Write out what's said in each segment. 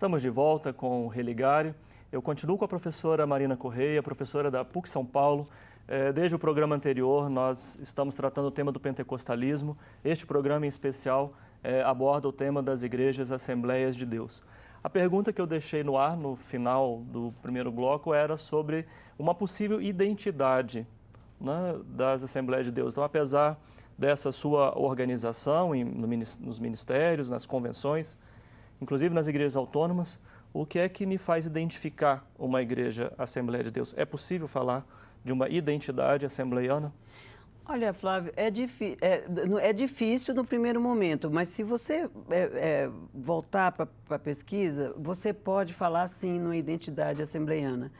Estamos de volta com o Religário. Eu continuo com a professora Marina Correia, professora da PUC São Paulo. Desde o programa anterior, nós estamos tratando o tema do pentecostalismo. Este programa em especial aborda o tema das igrejas Assembleias de Deus. A pergunta que eu deixei no ar no final do primeiro bloco era sobre uma possível identidade, né, das Assembleias de Deus. Então, apesar dessa sua organização nos ministérios, nas convenções, inclusive nas igrejas autônomas, o que é que me faz identificar uma igreja Assembleia de Deus? É possível falar de uma identidade assembleiana? Olha, Flávio, é difícil no primeiro momento, mas se você voltar para a pesquisa, você pode falar sim numa identidade assembleiana.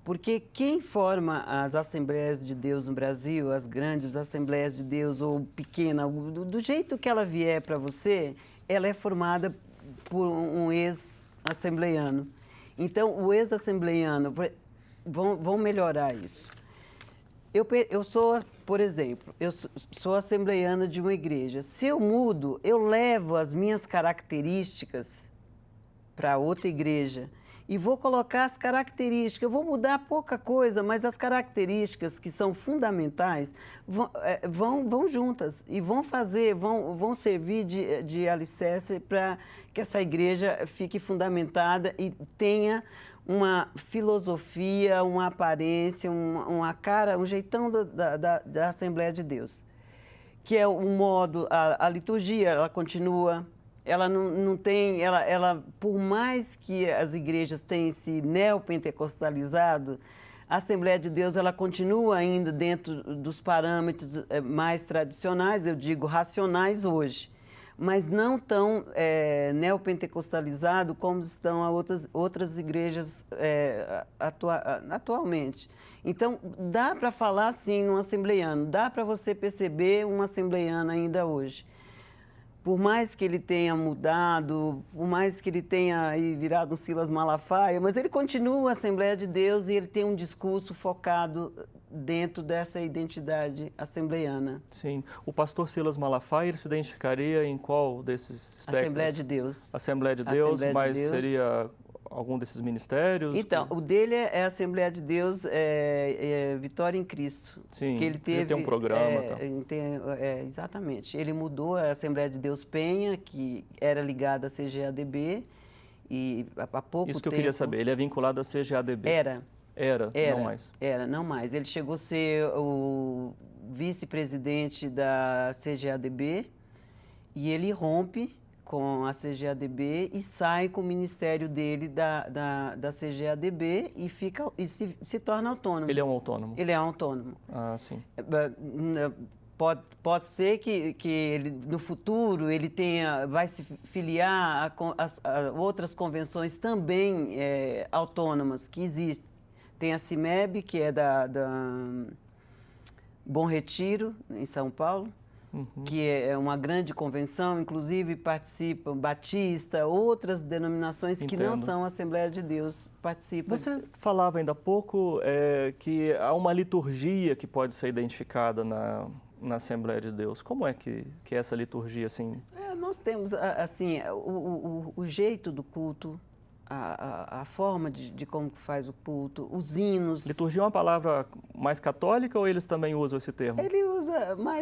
Porque quem forma as Assembleias de Deus no Brasil, as grandes Assembleias de Deus ou pequena, do jeito que ela vier para você, ela é formada por um ex-assembleiano. Então, o ex-assembleiano, vão melhorar isso. Eu sou, por exemplo, eu sou assembleiana de uma igreja. Se eu mudo, eu levo as minhas características para outra igreja e vou colocar as características. Eu vou mudar pouca coisa, mas as características que são fundamentais vão juntas e vão servir de alicerce para que essa igreja fique fundamentada e tenha uma filosofia, uma aparência, uma cara, um jeitão da Assembleia de Deus. Que é um modo, a liturgia, ela continua, ela não tem, por mais que as igrejas tenham se neopentecostalizado, a Assembleia de Deus, ela continua ainda dentro dos parâmetros mais tradicionais, eu digo racionais hoje, mas não tão neopentecostalizado como estão outras igrejas atualmente. Então, dá para falar, sim, num assembleiano, dá para você perceber um assembleiano ainda hoje. Por mais que ele tenha mudado, por mais que ele tenha virado um Silas Malafaia, mas ele continua a Assembleia de Deus e ele tem um discurso focado dentro dessa identidade assembleiana. Sim. O pastor Silas Malafaia, ele se identificaria em qual desses espectros? Assembleia de Deus. Assembleia de Deus, Assembleia mas de Deus. Seria algum desses ministérios? Então, o dele é a Assembleia de Deus Vitória em Cristo. Sim, que ele tem um programa. Exatamente. Ele mudou a Assembleia de Deus Penha, que era ligada à CGADB, e há pouco tempo... Isso que eu queria saber, ele é vinculado à CGADB? Era, não mais? Era, não mais. Ele chegou a ser o vice-presidente da CGADB e ele rompe com a CGADB e sai com o ministério dele da CGADB e se torna autônomo. Ele é um autônomo? Ele é autônomo. Ah, sim. Pode ser que ele, no futuro ele vai se filiar a outras convenções também autônomas que existem. Tem a CIMEB, que é da Bom Retiro, em São Paulo, que é uma grande convenção, inclusive participam Batista, outras denominações que não são Assembleia de Deus participam. Você falava ainda há pouco que há uma liturgia que pode ser identificada na Assembleia de Deus. Como é que é essa liturgia, assim? Nós temos, assim, o jeito do culto, a forma de como faz o culto, os hinos. Liturgia é uma palavra mais católica ou eles também usam esse termo? Ele usa, mas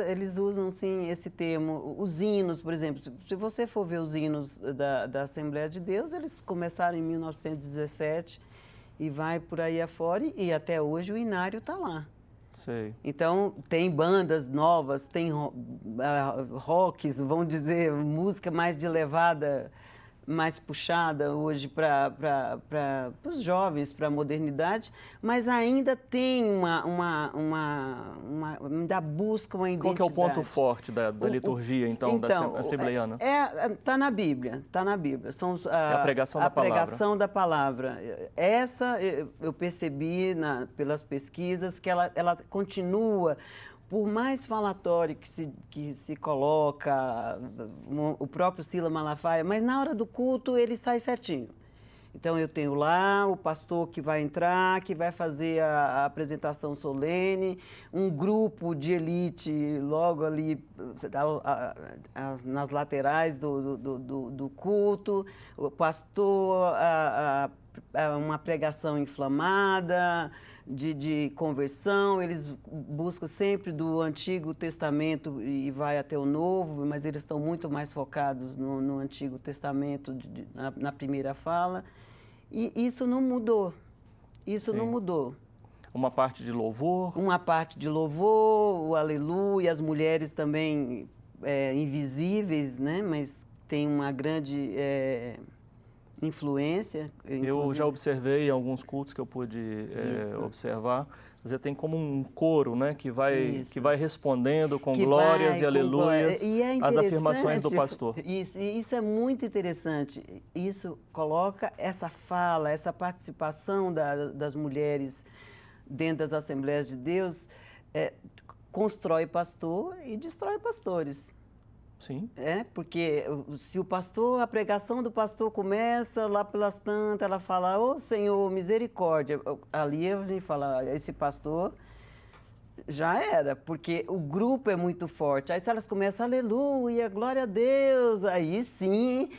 eles usam sim esse termo. Os hinos, por exemplo, se você for ver os hinos da Assembleia de Deus, eles começaram em 1917 e vai por aí afora e até hoje o inário está lá. Sei. Então, tem bandas novas, tem rocks, vamos dizer, música mais de levada, mais puxada hoje para os jovens, para a modernidade, mas ainda tem ainda busca uma identidade. Qual que é o ponto forte da liturgia, então, da assembleiana? Está na Bíblia, está na Bíblia. É a pregação da palavra. A pregação da palavra. Essa eu percebi pelas pesquisas que ela continua. Por mais falatório que se coloca, o próprio Silas Malafaia, mas na hora do culto ele sai certinho. Então, eu tenho lá o pastor que vai entrar, que vai fazer a apresentação solene, um grupo de elite logo ali nas laterais do culto, o pastor, uma pregação inflamada, de conversão. Eles buscam sempre do Antigo Testamento e vai até o Novo, mas eles estão muito mais focados no Antigo Testamento, na primeira fala. E isso não mudou. Isso Sim. não mudou. Uma parte de louvor? Uma parte de louvor, o aleluia, as mulheres também invisíveis, né? Mas tem uma grande influência. Eu já observei em alguns cultos que eu pude observar. Você tem como um coro, né, que vai respondendo com glórias e aleluias às afirmações do pastor. Isso é muito interessante. Isso coloca essa fala, essa participação das mulheres dentro das Assembleias de Deus, constrói pastor e destrói pastores. Sim. Porque se a pregação do pastor começa lá pelas tantas, ela fala, ô Senhor, misericórdia. Ali a gente fala, esse pastor já era, porque o grupo é muito forte. Aí se elas começam, aleluia, glória a Deus, aí sim,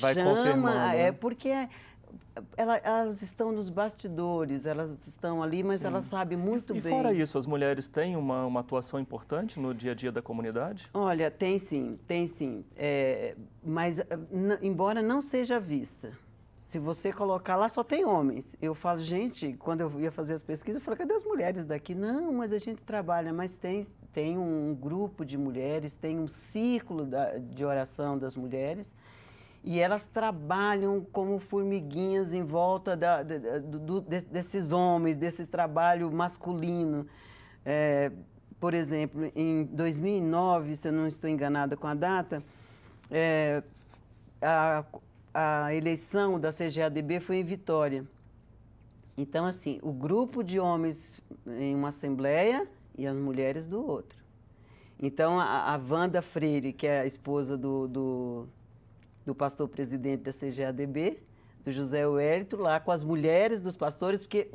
vai confirmando, né? Porque elas estão nos bastidores, elas estão ali, mas elas sabem muito bem. E fora isso, as mulheres têm uma atuação importante no dia a dia da comunidade? Olha, tem sim, tem sim. Mas, embora não seja vista, se você colocar lá, só tem homens. Eu falo, gente, quando eu ia fazer as pesquisas, eu falei, cadê as mulheres daqui? Não, mas a gente trabalha, mas tem um grupo de mulheres, tem um círculo de oração das mulheres, e elas trabalham como formiguinhas em volta desses homens, desse trabalho masculino. Por exemplo, em 2009, se eu não estou enganada com a data, a eleição da CGADB foi em Vitória. Então, assim, o grupo de homens em uma assembleia e as mulheres do outro. Então, a Wanda Freire, que é a esposa do pastor presidente da CGADB, do José Wellington, lá com as mulheres dos pastores, porque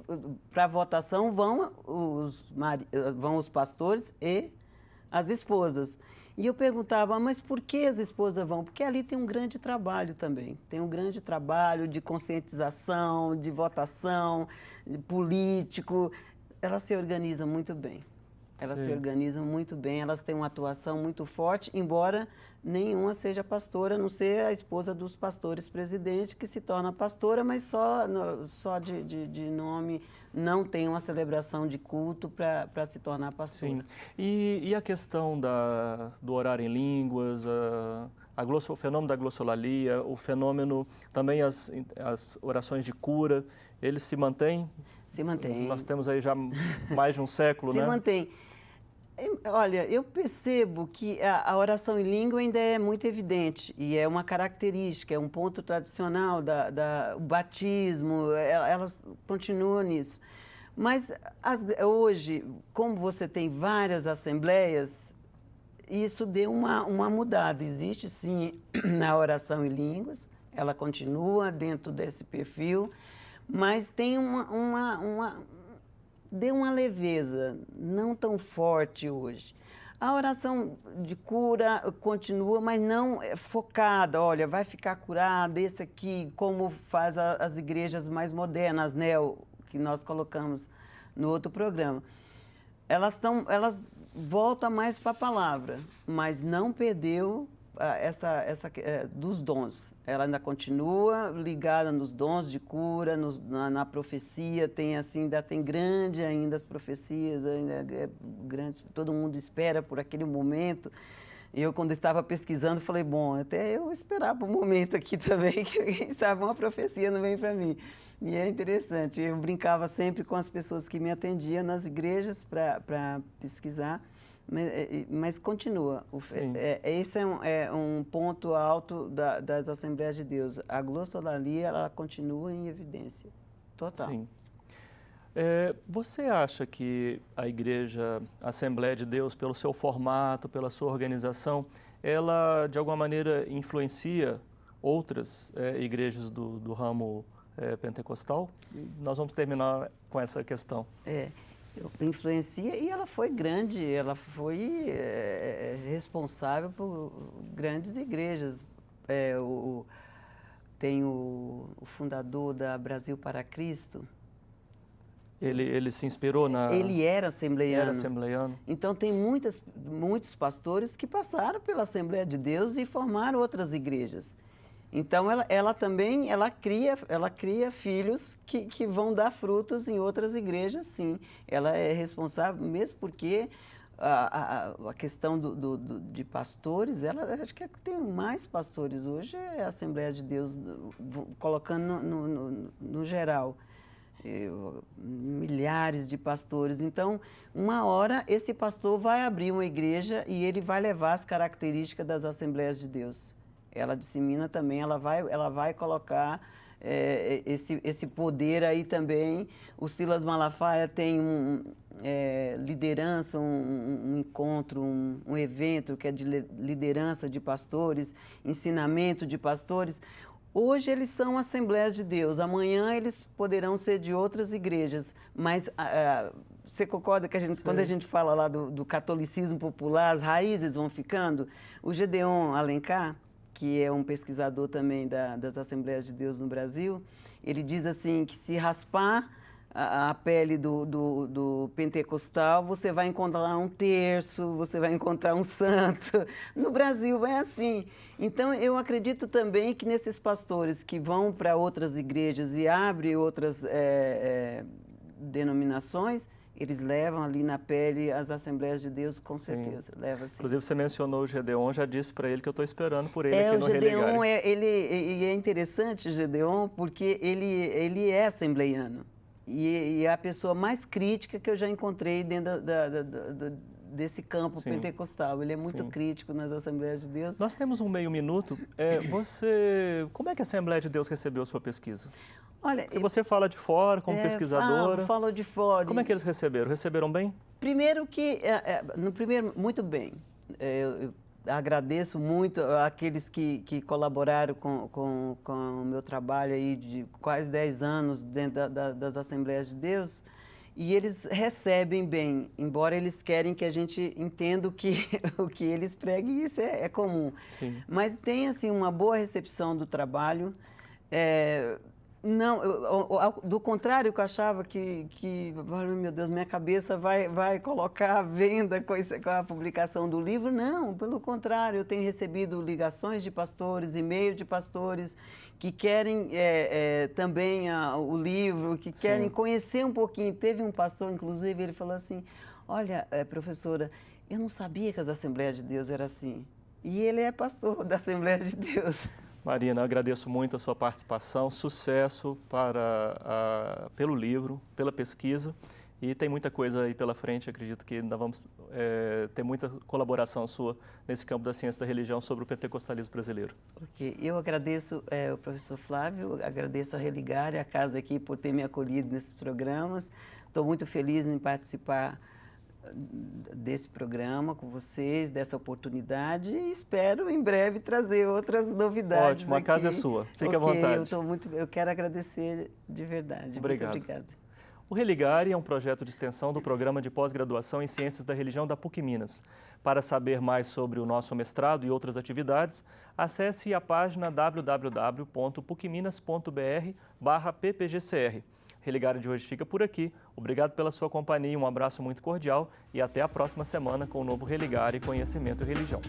para a votação vão os pastores e as esposas. E eu perguntava, mas por que as esposas vão? Porque ali tem um grande trabalho também. Tem um grande trabalho de conscientização, de votação, de político. Elas se organizam muito bem. Elas se organizam muito bem, elas têm uma atuação muito forte, embora nenhuma seja pastora, a não ser a esposa dos pastores presidente, que se torna pastora, mas só de nome, não tem uma celebração de culto para se tornar pastora. Sim. E a questão do orar em línguas, o fenômeno da glossolalia, o fenômeno, também as orações de cura, eles se mantêm? Se mantém. Nós temos aí já mais de um século, né? Se mantém. Olha, eu percebo que a oração em língua ainda é muito evidente e é uma característica, é um ponto tradicional o batismo, elas continuam nisso. Mas hoje, como você tem várias assembleias, isso deu uma mudada. Existe sim a oração em línguas, ela continua dentro desse perfil, mas tem deu uma leveza, não tão forte hoje. A oração de cura continua, mas não focada. Olha, vai ficar curado, esse aqui, como faz as igrejas mais modernas, que nós colocamos no outro programa. Elas voltam mais para a palavra, mas não perdeu dos dons. Ela ainda continua ligada nos dons de cura, na profecia, ainda tem grande ainda as profecias, ainda grande, todo mundo espera por aquele momento. Eu, quando estava pesquisando, falei, bom, até eu esperava um momento aqui também, que quem sabe uma profecia não vem para mim. E é interessante, eu brincava sempre com as pessoas que me atendiam nas igrejas para pesquisar, mas continua. Esse é um ponto alto das Assembleias de Deus. A glossolalia, ela continua em evidência total. Sim. Você acha que a Igreja Assembleia de Deus, pelo seu formato, pela sua organização, ela de alguma maneira influencia outras igrejas do ramo pentecostal. E nós vamos terminar com essa questão. Influencia, e ela foi grande, ela foi responsável por grandes igrejas. Tem o fundador da Brasil para Cristo. Ele se inspirou na... Ele era assembleiano. Era assembleiano. Então, tem muitos pastores que passaram pela Assembleia de Deus e formaram outras igrejas. Então, ela também cria filhos que vão dar frutos em outras igrejas, sim. Ela é responsável, mesmo porque a questão de pastores, acho que tem mais pastores hoje, é a Assembleia de Deus, colocando no geral. Milhares de pastores. Então, uma hora, esse pastor vai abrir uma igreja e ele vai levar as características das Assembleias de Deus. Ela dissemina também, ela vai colocar esse poder aí também. O Silas Malafaia tem liderança, um encontro, um evento que é de liderança de pastores, ensinamento de pastores. Hoje eles são Assembleias de Deus, amanhã eles poderão ser de outras igrejas, mas você concorda que quando a gente fala lá do catolicismo popular, as raízes vão ficando? O Gedeon Alencar, que é um pesquisador também das Assembleias de Deus no Brasil, ele diz assim que se raspar a pele do pentecostal, você vai encontrar um terço, você vai encontrar um santo. No Brasil é assim. Então, eu acredito também que nesses pastores que vão para outras igrejas e abrem outras denominações, eles levam ali na pele as Assembleias de Deus, com certeza. Leva, sim. Inclusive, você mencionou o Gedeon, já disse para ele que eu estou esperando por ele aqui no Religare. O Gedeon, é interessante o Gedeon, porque ele é assembleiano. E é a pessoa mais crítica que eu já encontrei dentro desse campo pentecostal. Ele é muito crítico nas Assembleias de Deus. Nós temos um meio minuto. Como é que a Assembleia de Deus recebeu a sua pesquisa? Olha, porque você fala de fora, como pesquisadora. Falo de fora. Como é que eles receberam? Receberam bem? Primeiro muito bem. Eu agradeço muito àqueles que colaboraram com o meu trabalho aí de quase 10 anos dentro das Assembleias de Deus, e eles recebem bem, embora eles querem que a gente entenda o que eles pregam, e isso é comum. Sim. Mas tem assim, uma boa recepção do trabalho. Não, do contrário, que eu achava que meu Deus, minha cabeça vai colocar à venda com a publicação do livro. Não, pelo contrário, eu tenho recebido ligações de pastores, e-mail de pastores que querem também o livro, que querem conhecer um pouquinho. Teve um pastor, inclusive, ele falou assim, olha, professora, eu não sabia que as Assembleias de Deus eram assim. E ele é pastor da Assembleia de Deus. Marina, agradeço muito a sua participação, sucesso pelo livro, pela pesquisa, e tem muita coisa aí pela frente, acredito que ainda vamos ter muita colaboração sua nesse campo da ciência da religião sobre o pentecostalismo brasileiro. Ok, eu agradeço o professor Flávio, agradeço a Religare, a casa aqui, por ter me acolhido nesses programas. Estou muito feliz em participar desse programa com vocês, dessa oportunidade, e espero em breve trazer outras novidades. Ótimo, a casa é sua, fique à vontade. Eu quero agradecer de verdade. Obrigado. Muito obrigada. O Religare é um projeto de extensão do Programa de Pós-Graduação em Ciências da Religião da PUC Minas. Para saber mais sobre o nosso mestrado e outras atividades, acesse a página www.pucminas.br/ppgcr. Religare de hoje fica por aqui. Obrigado pela sua companhia, um abraço muito cordial e até a próxima semana com o novo Religare Conhecimento e Religião.